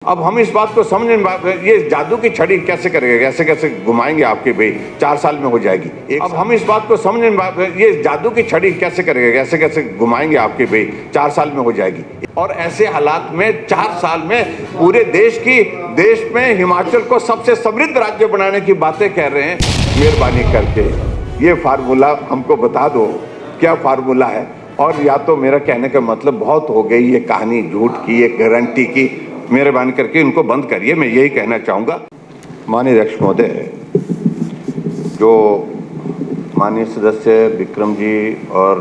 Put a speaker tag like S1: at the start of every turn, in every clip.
S1: अब हम इस बात को समझ ये जादू की छड़ी कैसे करेंगे, कैसे कैसे घुमाएंगे आपके भाई 4 साल में हो जाएगी। अब हम इस बात को समझ ये जादू की छड़ी कैसे करेंगे, कैसे कैसे घुमाएंगे आपके भाई 4 साल में हो जाएगी। और ऐसे हालात में 4 साल में पूरे देश में हिमाचल को सबसे समृद्ध राज्य बनाने की बातें कह रहे हैं। मेहरबानी करके ये फार्मूला हमको बता दो, क्या फार्मूला है। और या तो मेरा कहने का मतलब बहुत हो गई ये कहानी झूठ की, ये गारंटी की, मेहरबानी करके इनको बंद करिए। मैं यही कहना चाहूँगा। माननीय अध्यक्ष महोदय, जो माननीय सदस्य विक्रम जी और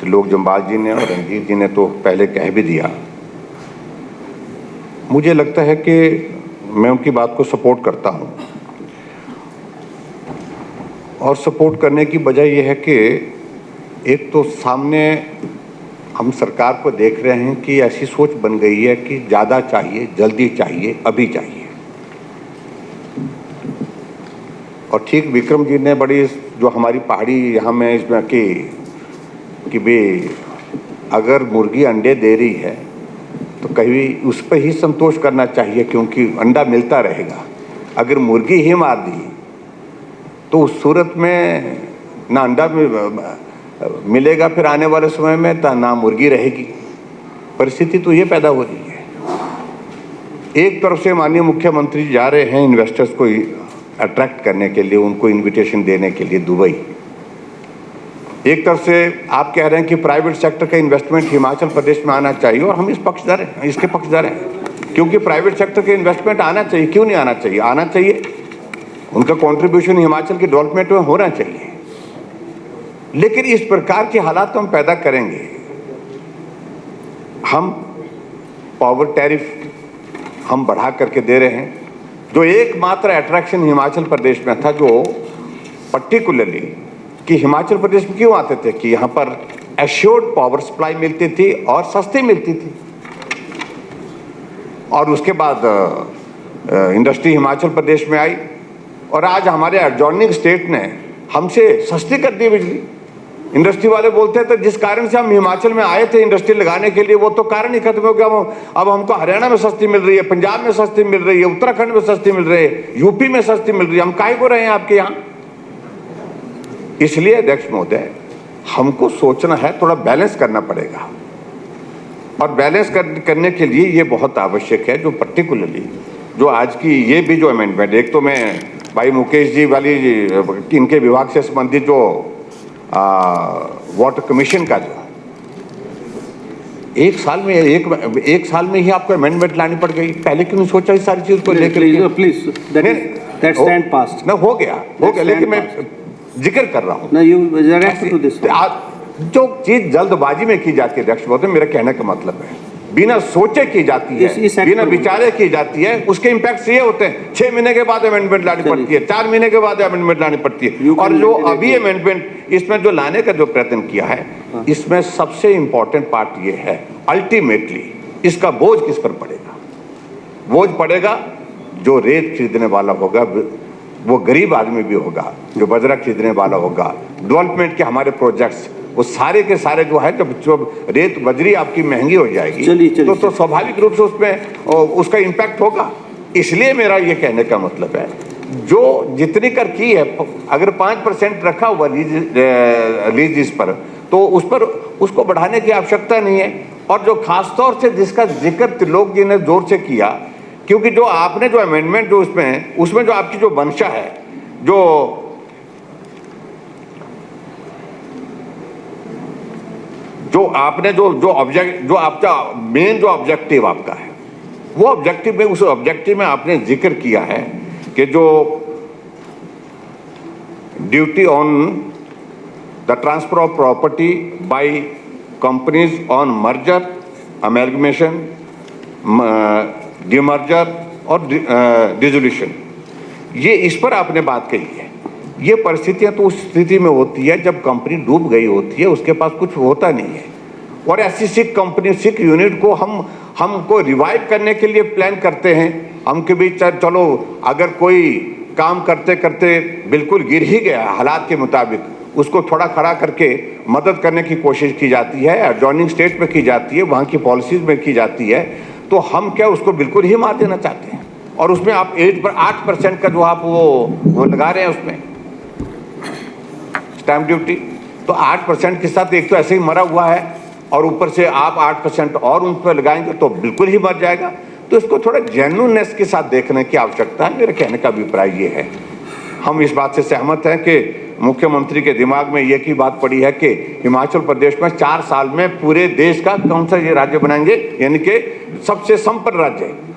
S1: त्रिलोक जम्वाल जी ने और रंजीत जी ने तो पहले कह भी दिया। मुझे लगता है कि मैं उनकी बात को सपोर्ट करता हूँ, और सपोर्ट करने की वजह यह है कि एक तो सामने हम सरकार को देख रहे हैं कि ऐसी सोच बन गई है कि ज़्यादा चाहिए, जल्दी चाहिए, अभी चाहिए। और ठीक विक्रम जी ने बड़ी जो हमारी पहाड़ी यहाँ में इसमें कि भाई अगर मुर्गी अंडे दे रही है तो कहीं उस पर ही संतोष करना चाहिए, क्योंकि अंडा मिलता रहेगा। अगर मुर्गी ही मार दी तो उस सूरत में ना अंडा मिलेगा फिर आने वाले समय में, ना मुर्गी रहेगी। परिस्थिति तो ये पैदा हो रही है। एक तरफ से माननीय मुख्यमंत्री जा रहे हैं इन्वेस्टर्स को अट्रैक्ट करने के लिए, उनको इनविटेशन देने के लिए दुबई। एक तरफ से आप कह रहे हैं कि प्राइवेट सेक्टर का इन्वेस्टमेंट हिमाचल प्रदेश में आना चाहिए, और हम इसके पक्षधर हैं, क्योंकि प्राइवेट सेक्टर के इन्वेस्टमेंट आना चाहिए। क्यों नहीं आना चाहिए? आना चाहिए। उनका कंट्रीब्यूशन हिमाचल के डेवलपमेंट में होना चाहिए। लेकिन इस प्रकार के हालात हम पैदा करेंगे। हम पावर टैरिफ हम बढ़ा करके दे रहे हैं, जो एकमात्र अट्रैक्शन हिमाचल प्रदेश में था, जो पर्टिकुलरली कि हिमाचल प्रदेश में क्यों आते थे कि यहाँ पर एश्योर्ड पावर सप्लाई मिलती थी और सस्ती मिलती थी। और उसके बाद इंडस्ट्री हिमाचल प्रदेश में आई, और आज हमारे एडजॉइनिंग स्टेट ने हमसे सस्ती कर दी बिजली। इंडस्ट्री वाले बोलते थे जिस कारण से हम हिमाचल में आए थे इंडस्ट्री लगाने के लिए, वो तो कारण ही खत्म हो गया। अब हमको हरियाणा में सस्ती मिल रही है, पंजाब में सस्ती मिल रही है, उत्तराखंड में सस्ती मिल रही है, यूपी में सस्ती मिल रही है। हम काहे को रहे हैं आपके यहाँ? इसलिए अध्यक्ष महोदय, हमको सोचना है, थोड़ा बैलेंस करना पड़ेगा। और बैलेंस करने के लिए ये बहुत आवश्यक है, जो पर्टिकुलरली जो आज की ये भी जो अमेंडमेंट, एक तो मैं भाई मुकेश जी वाली इनके विभाग से संबंधित जो वाटर कमीशन का जो एक साल में ही आपको अमेंडमेंट लानी पड़ गई। पहले क्यों नहीं सोचा इस सारी चीज को लेकर?
S2: प्लीज दैट स्टैंड पास्ट
S1: ना हो गया, लेकिन मैं जिक्र कर रहा हूँ जो चीज जल्दबाजी में की जाती है अध्यक्ष महोदय, मेरा कहने का मतलब है बिना सोचे की जाती है, बिना विचारे की जाती है, उसके इम्पैक्ट ये होते हैं। 6 महीने के बाद अमेंडमेंट लानी पड़ती है, 4 महीने के बाद अमेंडमेंट लानी पड़ती है। और जो अभी अमेंडमेंट इसमें जो लाने का जो प्रयत्न किया है, इसमें सबसे इंपॉर्टेंट पार्ट ये है, अल्टीमेटली इसका बोझ किस पर पड़ेगा? बोझ पड़ेगा जो रेत खरीदने वाला होगा, वो गरीब आदमी भी होगा, जो बजरा खरीदने वाला होगा। डेवलपमेंट के हमारे प्रोजेक्ट्स वो सारे के सारे जो है, जब रेत बजरी आपकी महंगी हो जाएगी तो स्वाभाविक रूप से उसमें उसका इम्पैक्ट होगा। इसलिए मेरा ये कहने का मतलब है, जो जितनी कर की है, अगर 5% रखा हुआ लीज इस पर, तो उस पर उसको बढ़ाने की आवश्यकता नहीं है। और जो खासतौर से जिसका जिक्र त्रिलोक जी ने जोर से किया, क्योंकि जो आपने जो अमेंडमेंट जो उसमें जो आपकी जो मंशा है, जो आपने जो आपका मेन जो ऑब्जेक्टिव आपका है, वो ऑब्जेक्टिव में, उस ऑब्जेक्टिव में आपने जिक्र किया है कि जो duty on the transfer of property by companies on merger, amalgamation, demerger और डिसोल्यूशन, ये इस पर आपने बात कही है। ये परिस्थितियां तो उस स्थिति में होती है जब कंपनी डूब गई होती है, उसके पास कुछ होता नहीं है। और ऐसी सिख यूनिट को हमको रिवाइव करने के लिए प्लान करते हैं। हम के बीच चलो, अगर कोई काम करते करते बिल्कुल गिर ही गया हालात के मुताबिक, उसको थोड़ा खड़ा करके मदद करने की कोशिश की जाती है, एडजॉइनिंग स्टेट में की जाती है, वहाँ की पॉलिसीज में की जाती है। तो हम क्या उसको बिल्कुल ही मार देना चाहते हैं? और उसमें आप 8% का जो आप वो लगा रहे हैं उसमें स्टैंप ड्यूटी, तो 8% के साथ एक तो ऐसे ही मरा हुआ है और ऊपर से आप 8% और उन पर लगाएंगे तो बिल्कुल ही मर जाएगा। तो इसको थोड़ा जेन्युइननेस के साथ देखने की आवश्यकता है। मेरे कहने का अभिप्राय ये है, हम इस बात से सहमत हैं कि मुख्यमंत्री के दिमाग में ये की बात पड़ी है कि हिमाचल प्रदेश में 4 साल में पूरे देश का कौन सा ये राज्य बनाएंगे, यानी कि सबसे संपन्न राज्य है।